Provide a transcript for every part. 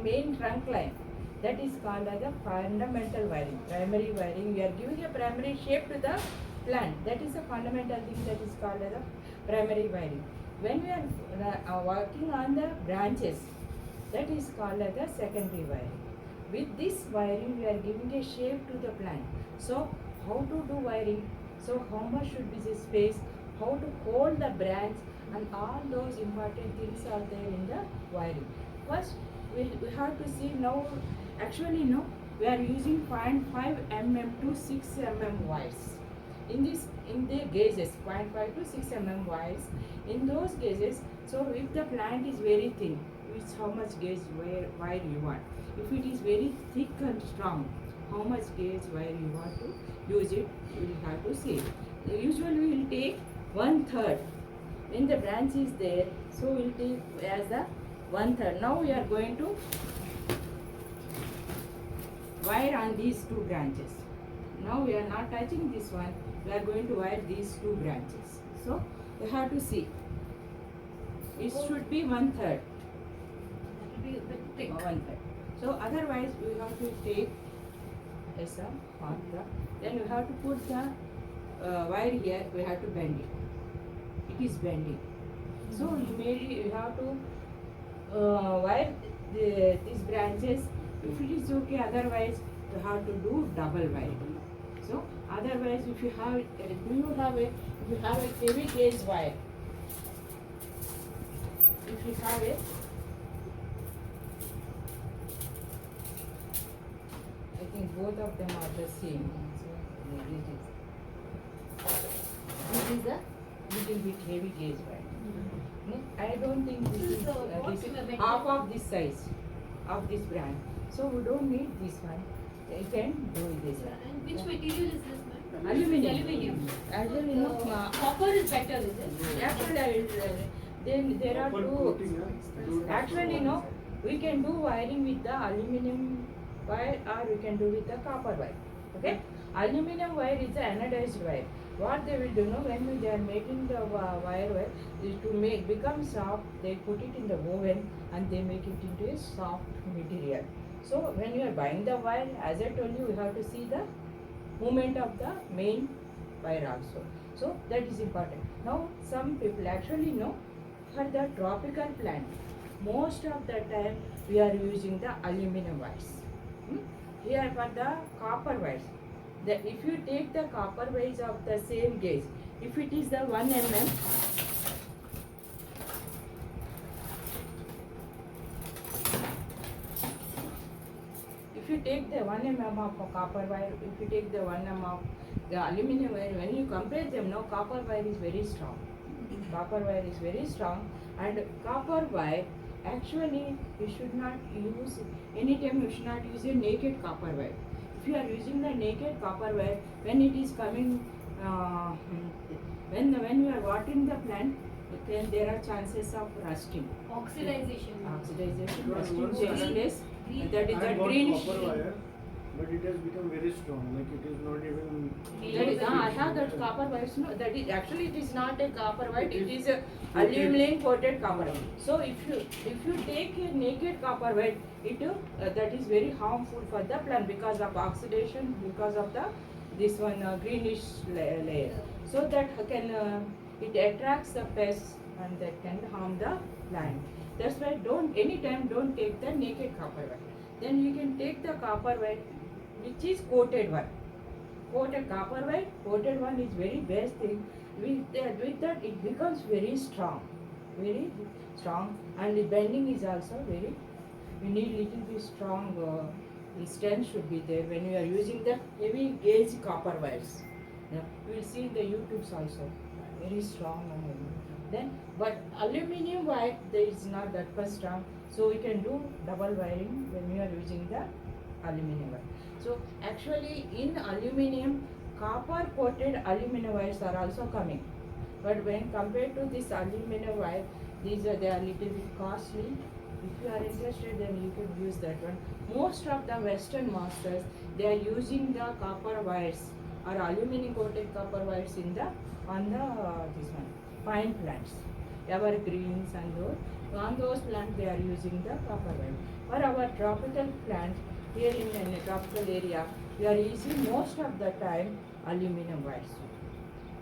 main trunk line. That is called as a fundamental wiring, primary wiring. We are giving a primary shape to the plant. That is a fundamental thing that is called as a primary wiring. When we are working on the branches, that is called as the secondary wiring. With this wiring, we are giving a shape to the plant. So, how to do wiring? So, how much should be the space? How to hold the branch, and all those important things are there in the wiring. First, we have to see now. Actually, no, we are using 0.5 mm to 6 mm wires. In the gauges, 0.5 to 6 mm wires. In those gauges, so if the plant is very thin, which how much gauge wire you want. If it is very thick and strong, how much gauge wire you want to use it, you will have to see. Usually we will take 1/3. When the branch is there, so we will take as the 1/3. Now we are going to wire on these two branches. Now we are not touching this one, we are going to wire these two branches. So you have to see, it should be 1/3. That will be a bit thick. 1/3. So otherwise we have to take some on the, then you have to put the wire here, we have to bend it. It is bending. So immediately you have to wire these branches. If it is okay, otherwise you have to do double wiring. So otherwise, if you have a heavy gauge wire, if you have it, I think both of them are the same. So this is a little bit heavy gauge wire. I don't think this is half of this size of this brand. So we don't need this one. You can do this one. And which material is this, ma'am? Aluminium. Aluminium. Aluminium. Copper is better, is it? Actually, then there are two. Actually, no, we can do wiring with the aluminium wire, or we can do with the copper wire. Okay? Aluminium wire is the anodized wire. What they will do, no, when they are making the wire is to make become soft, they put it in the oven and they make it into a soft material. So when you are buying the wire, as I told you, you have to see the movement of the main wire also. So that is important. Now some people actually know, for the tropical plant, most of the time we are using the aluminum wires. Here for the copper wires, if you take the copper wires of the same gauge, if it is the 1 mm, if you take the 1 mm of copper wire, if you take the 1 mm of the aluminum wire, when you compare them, now copper wire is very strong. Copper wire is very strong, and copper wire, actually you should not use, anytime you should not use a naked copper wire. If you are using the naked copper wire, when it is coming, when you are watering the plant, then there are chances of rusting. Oxidization. Rusting, jeariness. That is the greenish. But it has become very strong, like it is not even. That is, I have that copper wire. No, that is actually it is not a copper wire. It is a aluminum coated copper. So if you take a naked copper wire, it that is very harmful for the plant because of oxidation, because of the this one greenish layer. So that can it attracts the pests and that can harm the plant. That's why anytime don't take the naked copper wire. Then you can take the copper wire which is coated one. Coated copper wire, coated one is very best thing. With that it becomes very strong, and the bending is also very. We need little bit strong. The strength should be there when you are using the heavy gauge copper wires. You will see in the YouTubes also very strong and heavy. Then, but aluminium wire there is not that much strong, so we can do double wiring when we are using the aluminium wire. So actually in aluminium, copper coated aluminium wires are also coming, but when compared to this aluminium wire, they are little bit costly. If you are interested, then you can use that one. Most of the Western masters, they are using the copper wires or aluminum coated copper wires in the this one pine plants, evergreens and those. On those plants they are using the copper wire. For our tropical plants, here in a tropical area, we are using most of the time aluminum wires.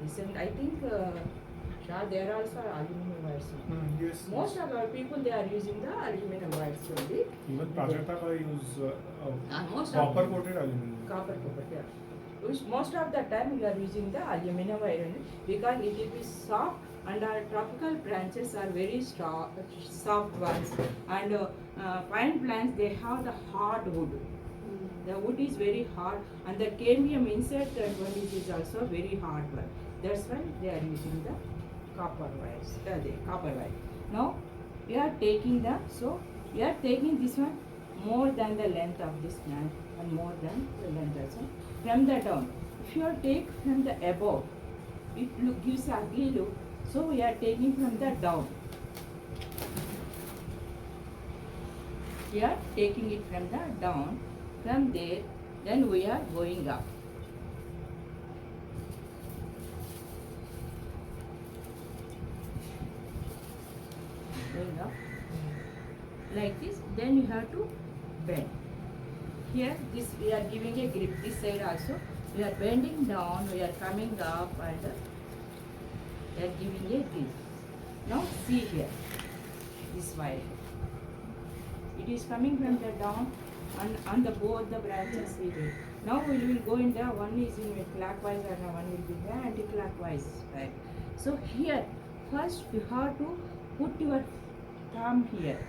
Listen, I think Shah, there are also aluminum wires. Yes. Most of our people, they are using the aluminum wires only. Even Prajakta use Most copper of coated aluminum. copper, yeah. Which most of the time we are using the aluminum wire only because it will be soft and our tropical branches are very soft ones and pine plants they have the hard wood. The wood is very hard and the cadmium inside that one is also very hard one. That's why they are using the copper wires, the copper wire. Now we are taking this one more than the length of this plant and more than the length also. From the down, if you take from the above, it gives a ugly look. So we are taking from the down. We are taking it from the down. From there, then we are going up. Going up like this. Then you have to bend. Here, this we are giving a grip. This side also, we are bending down. We are coming up and we are giving a grip. Now see here, this wire. It is coming from the down and on the both the branches we do. Now we will go in the one is in clockwise and one will be the anti-clockwise. Right. So here, first you have to put your thumb here.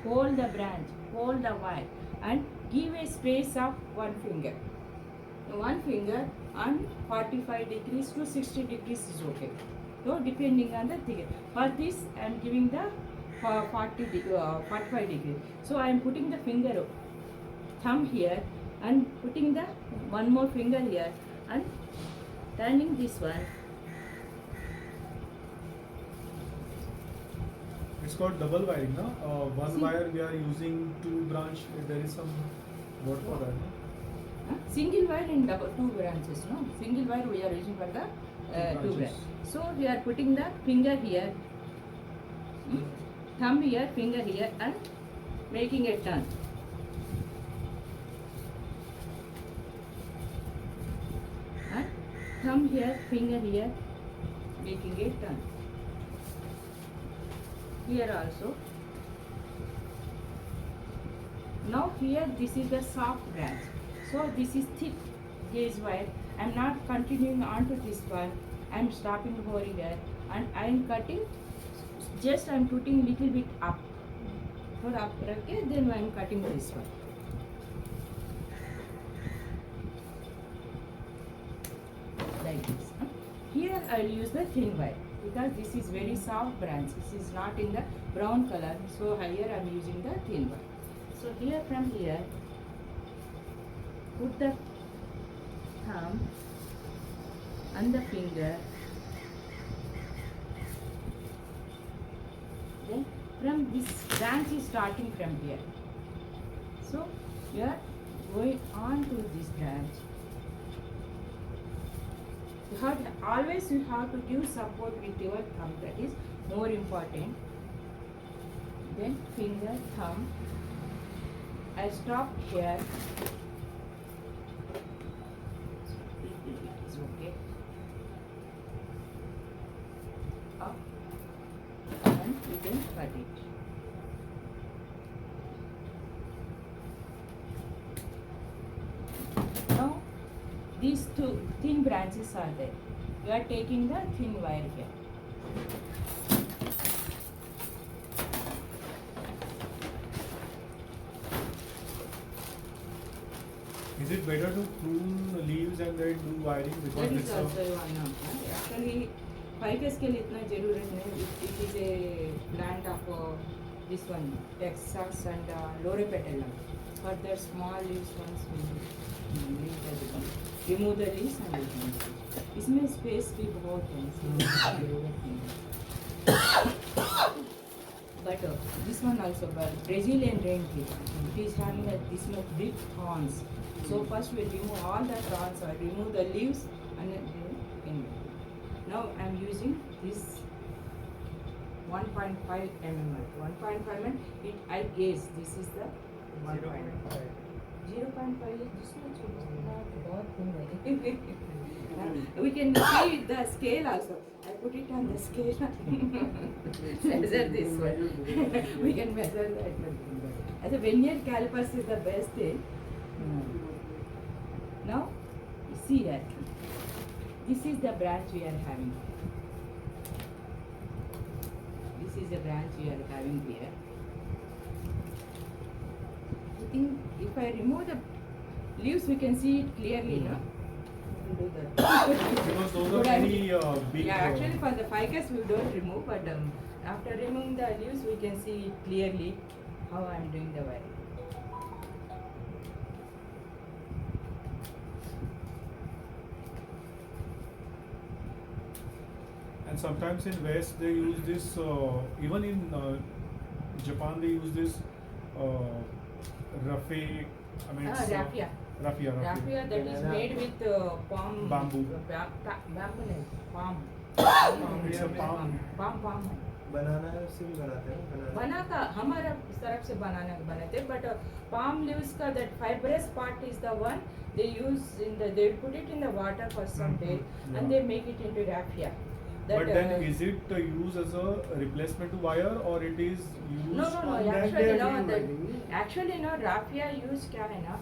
Hold the branch, hold the wire and give a space of one finger. One finger and 45 degrees to 60 degrees is okay. So depending on the thing. For this I am giving the 45 degrees. So I am putting the finger, thumb here and putting the one more finger here and turning this one. It's called double wiring, no? One See. wire we are using two branch. There is some word for that. No? Single wire in two branches, no? Single wire we are using for the two Branches. branches. So we are putting the finger here, thumb here, finger here and making a turn. And thumb here, finger here, making a turn. Here also. Now here this is the soft branch. So this is thick gauge wire. I am not continuing on to this one. I am stopping over here and I am cutting. Just I am putting little bit up. For up, okay, then I am cutting this one. Like this. Here I will use the thin wire because this is very soft branch. This is not in the brown color. So here I am using the thin wire. So here from here, put the thumb and the finger. Then from this branch is starting from here. So we are going on to this branch. Always you have to give support with your thumb. That is more important. Then finger, thumb. I stop here. It is okay. Up and you can cut it. Now these two thin branches are there. You are taking the thin wire here. Is it better to prune leaves and then do wiring That because is it's also one of actually ficus के लिए इतना जरूरत नहीं. It is a plant of this one Texas and Loropetalum. For the small leaves ones we remove the leaves and we can use it. इसमें space भी बहुत है इसलिए जरूरत नहीं है. But this one also, but Brazilian raintree, it is having this much big thorns. So first we remove all the thorns or remove the leaves and then in. Now I am using this 1.5 mm. 1.5 mm. I guess this is the 1.5. 0.5 is this much. बहुत thing है. We can see the scale also. I put it on the scale. Measure this one. We can measure that one. As a vernier calipers is the best thing. Now, see here. This is the branch we are having. This is the branch we are having here. I think if I remove the leaves, we can see it clearly, no? Do that. Because those are Good very idea. big. Yeah, actually for the ficus we don't remove, but after removing the leaves, we can see it clearly how I am doing the wiring. And sometimes in West they use this, even in Japan they use this raffia. I mean, it's, Raffia. Raffia. Raffia that is made with palm. Bamboo. Bamboo नहीं, palm. It's a palm. Palm. बनाना से भी बनाते हैं बना का हमारा तरफ से बनाना बनाते बट palm leaves का that fibrous part is the one they use in the they put it in the water for some days and they make it into raffia. But then is it used as a replacement to wire or it is used? No, on that actually they are no, doing that, wiring. actually no, raffia use क्या है ना,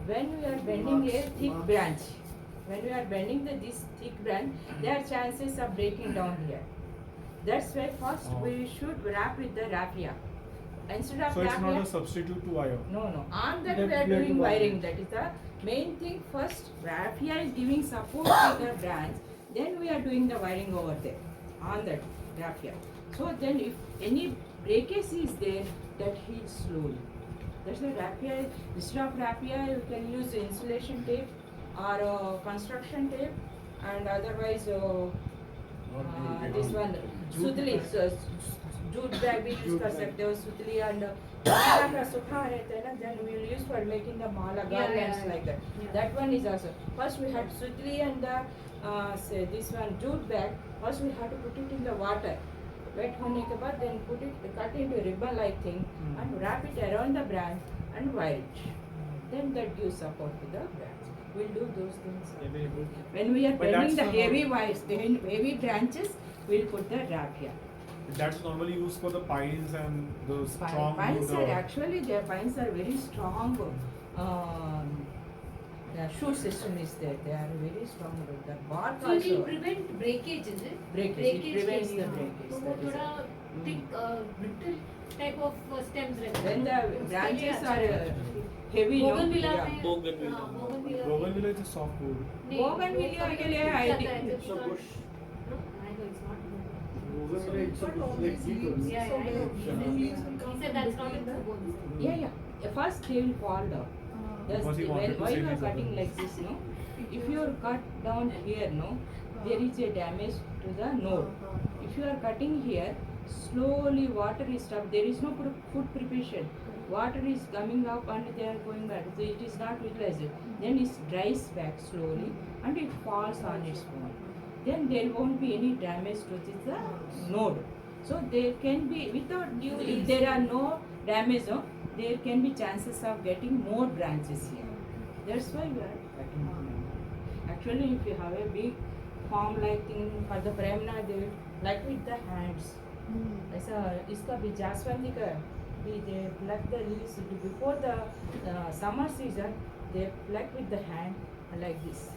when we are bending a thick branch, when we are bending this thick branch, there are chances of breaking down here. That's why first we should wrap with the raffia. Instead of So it's raffia, not a substitute to wire. no, on that That we are we are doing doing wiring. wiring. That is the main thing. First, raffia is giving support to the branch. Then we are doing the wiring over there on that raffia. So then, if any breakage is there, that heals slowly. That's why raffia. Instead of raffia, you can use insulation tape or construction tape, and otherwise this one sutli. Jute bag भी use कर सकते हो सुतली and सूखा का सूखा रहता है ना then we will use for making the mala garlands like that. Yeah. That one is also. First we had sutli and the say this one jute bag. First we have to put it in the water. Wet होने के बाद then put it cut into ribbon like thing and wrap it around the branch and wire it. Then that gives support to the branch. We'll do those things. When we are But bending that's the heavy wires, the heavy branches, we'll put the raffia. That's normally used for the pines and the strong Pines wood, are actually their pines are very strong. The shoot system is there. They are very strong. The bark So it will also prevent breakage, is it? breakage. It prevents के the लिए, breakage. तो वो that is थोड़ा it. thick brittle type of stems रहते हैं. When the उसके लिए branches अच्छा are है. heavy, no? Bougainvillea Yeah. में Bougainvillea. हाँ, bougainvillea Bougainvillea is a soft wood. नहीं, Bougainvillea वो के लिए कभी-कभी I जाता है, think it's it's a not- bush. No, I know it's not. Bougainvillea, it's a bush like beetles. Yeah, I know. He said that's not in the bones. Yeah. First they will fall down. Because he wanted to Why save you are his cutting other. like this, no? If you are cut down here, no, there is a damage to the node. If you are cutting here, slowly water is stopped. There is no food preparation. Water is coming up and they are going back. So it is not utilized. Then it dries back slowly and it falls on its own. Then there won't be any damage to the node. So there can be, without you, if there are no damage, no, there can be chances of getting more branches here. That's why we are cutting them. Actually, if you have a big farm-like thing for the premna, they like with the hands. ऐसा इसका भी जासवंती का भी they pluck the leaves before the summer season. They pluck with the hand like this.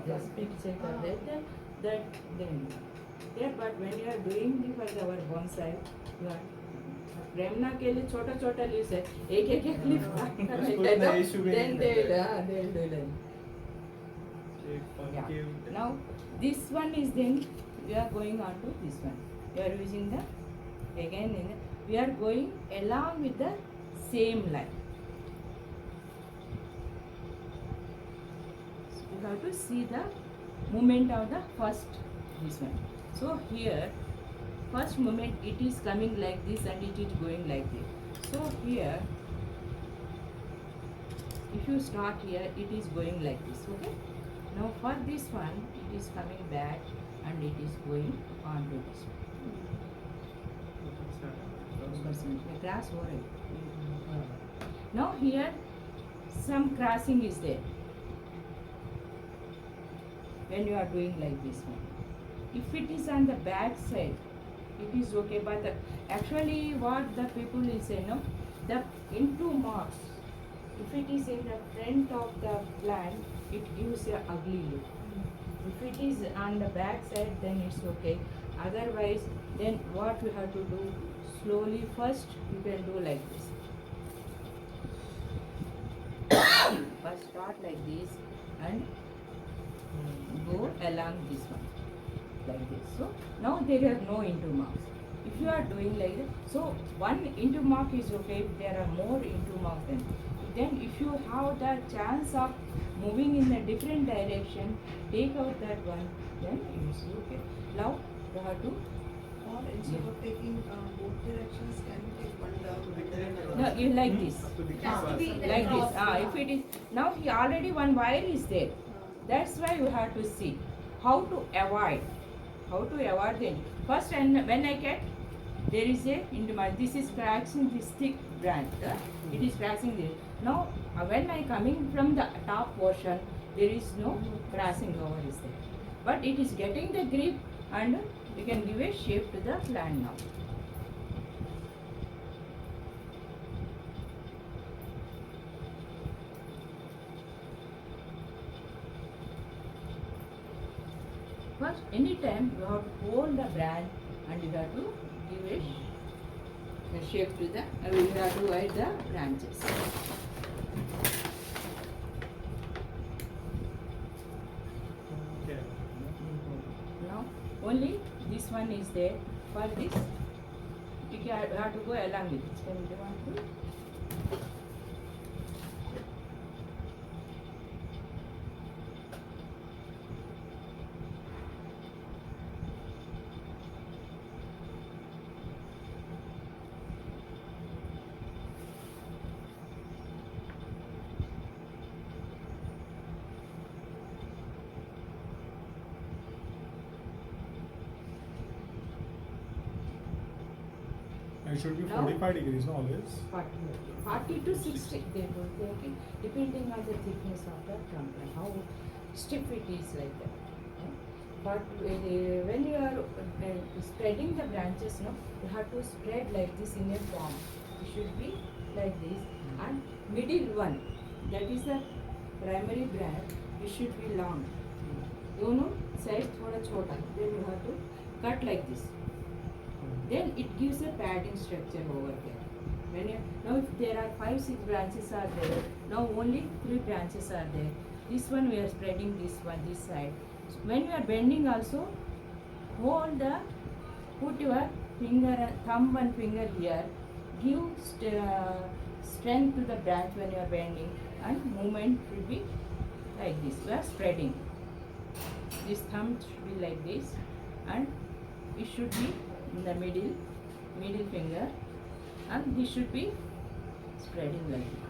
Just picture कर देते हैं that then. Yeah, but when you are doing the for our bonsai, you are प्रेमना के लिए छोटा छोटा leaves है एक leaf then they'll do that. Yeah. Now this one is then we are going on to this one. We are using the again we are going along with the same line. So you have to see the movement of the first this one. So here first movement it is coming like this and it is going like this. So here if you start here it is going like this. Okay. Now for this one it is coming back and it is going on to this one. Grass over it. Now here some crossing is there. When you are doing like this one. If it is on the back side, it is okay, but actually what the people will say, no, the into marks, if it is in the front of the plant, it gives a ugly look. If it is on the back side, then it's okay. Otherwise, then what you have to do, slowly first you can do like this. First start like this and go along this one, like this. So now there are no into marks. If you are doing like that, so one into mark is okay. If there are more into marks, then if you have the chance of moving in a different direction, take out that one, then it's okay. Now you have to. Or instead of taking both directions, can you take one down and then another? No, you like this. It has to be Like this. cross. If it is now he already one wire is there. That's why you have to see how to avoid. How to avoid the first, and when I get there is a into my this is crashing this thick branch. It is crashing this. Now when I coming from the top portion, there is no crossing over is there. But it is getting the grip and you can give a shape to the plant now. First, anytime you have to hold the branch and you have to give a shape to the, you have to write the branches. Okay. Now, only this one is there. For this, you have to go along with it. Can you want to? It should be Now- 45 degrees, no, always. 40 to 60 they will take it, depending on the thickness of the trunk and how stiff it is like that. But when you are spreading the branches, no, you have to spread like this in a form. It should be like this, and middle one, that is the primary branch, it should be long. दोनों sides थोड़ा छोटा. Then you have to cut like this. Then it gives a padding structure over there. When you, now if there are 5-6 branches are there, now only 3 branches are there. This one we are spreading this one, this side. So when you are bending also, hold the, put your finger, thumb and finger here, give strength to the branch when you are bending, and movement should be like this. We are spreading. This thumb should be like this, and it should be in the middle finger, and this should be spreading like this.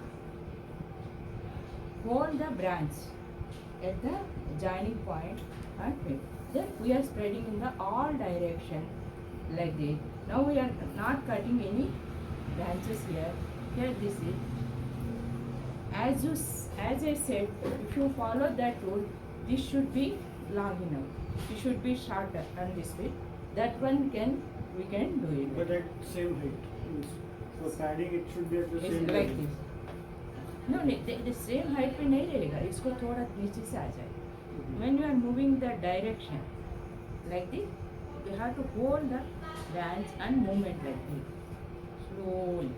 Hold the branch at the joining point and flip. Then we are spreading in the all direction like this. Now we are not cutting any branches here. Here this is. As I said, if you follow that rule, this should be long enough. It should be shorter on this bit. That one we can do it. But at same height. Means for padding, it should be at the It's same like level. this. No, the same height पे नहीं रहेगा. इसको थोड़ा नीचे से आ जाए. When you are moving the direction like this, you have to hold the branch and movement like this. Slowly.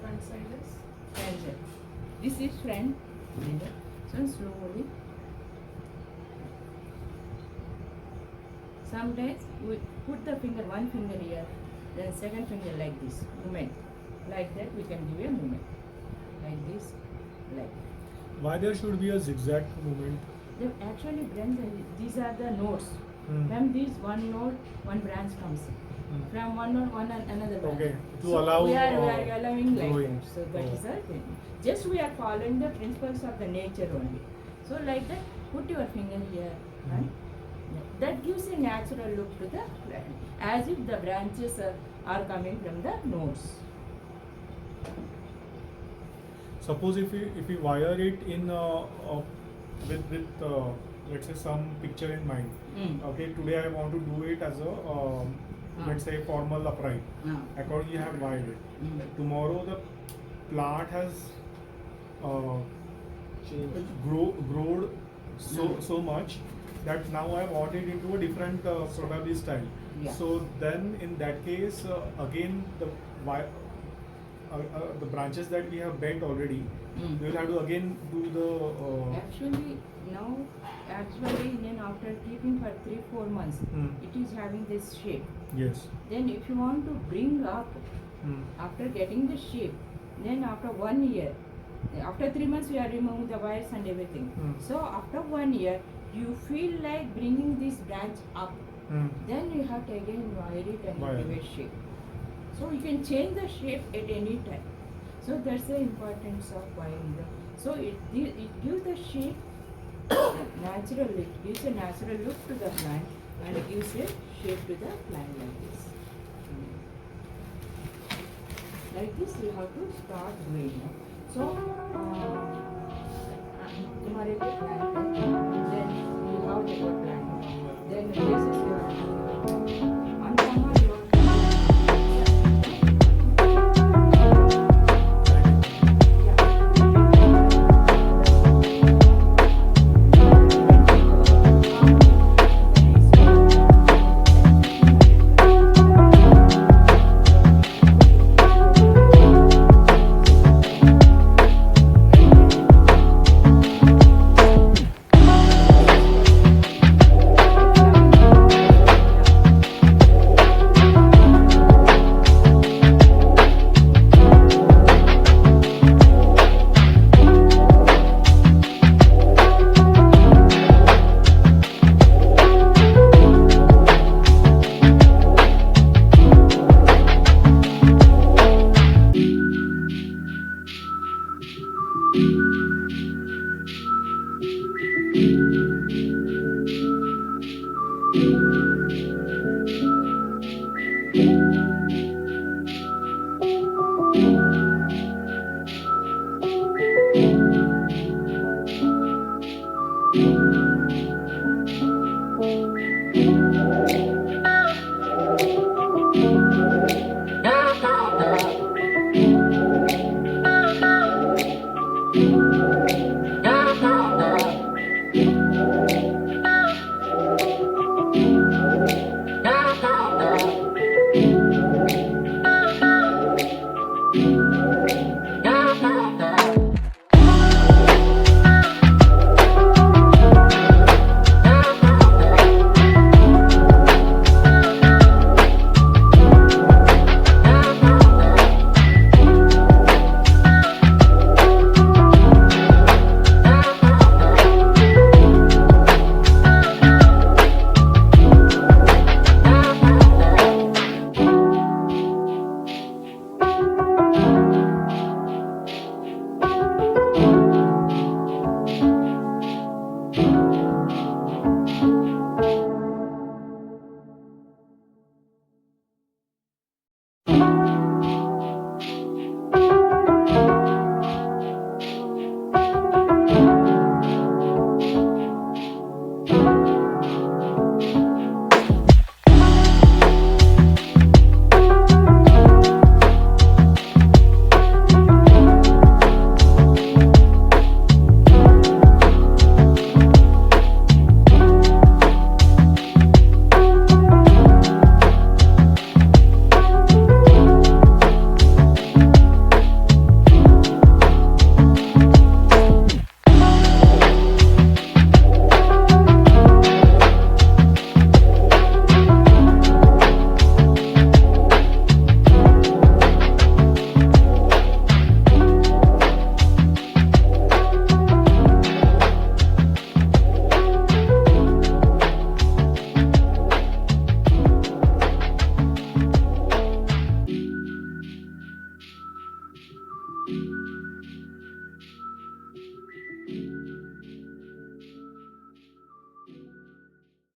Front side is? Front side. This is front. So slowly. Sometimes we put the finger, one finger here, then second finger like this, movement. Like that we can give a movement. Like this, like that. Why there should be a zigzag movement? They actually blend these are the nodes. Hmm. From these one node, one branch comes in. From one node, another branch. Okay, to So allow, we are allowing like growing. that. So that Oh. is the thing. Just we are following the principles of the nature only. So like that, put your finger here and That gives a natural look to the plant, as if the branches are coming from the nodes. Suppose if we wire it in with let's say some picture in mind. Okay, today I want to do it as a let's say formal upright. Accordingly, I have wired it. Tomorrow the plant has grown so much that now I want it into a different probably style. Yeah. So then in that case again the branches that we have bent already, we will have to again do the Actually, now, then after keeping for 3-4 months, it is having this shape. yes. Then if you want to bring up, Hmm. after getting the shape, then after 1 year, after 3 months we are removing the wires and everything. So after 1 year, you feel like bringing this branch up. Then you have to again wire it and Wire. give it shape. So you can change the shape at any time. So that's the importance of wiring the. So it gives the shape natural. It gives a natural look to the plant and it gives a shape to the plant like this. Like this you have to start doing. So तुम्हारे को plant है, then you have the plant. Then this is your and somehow you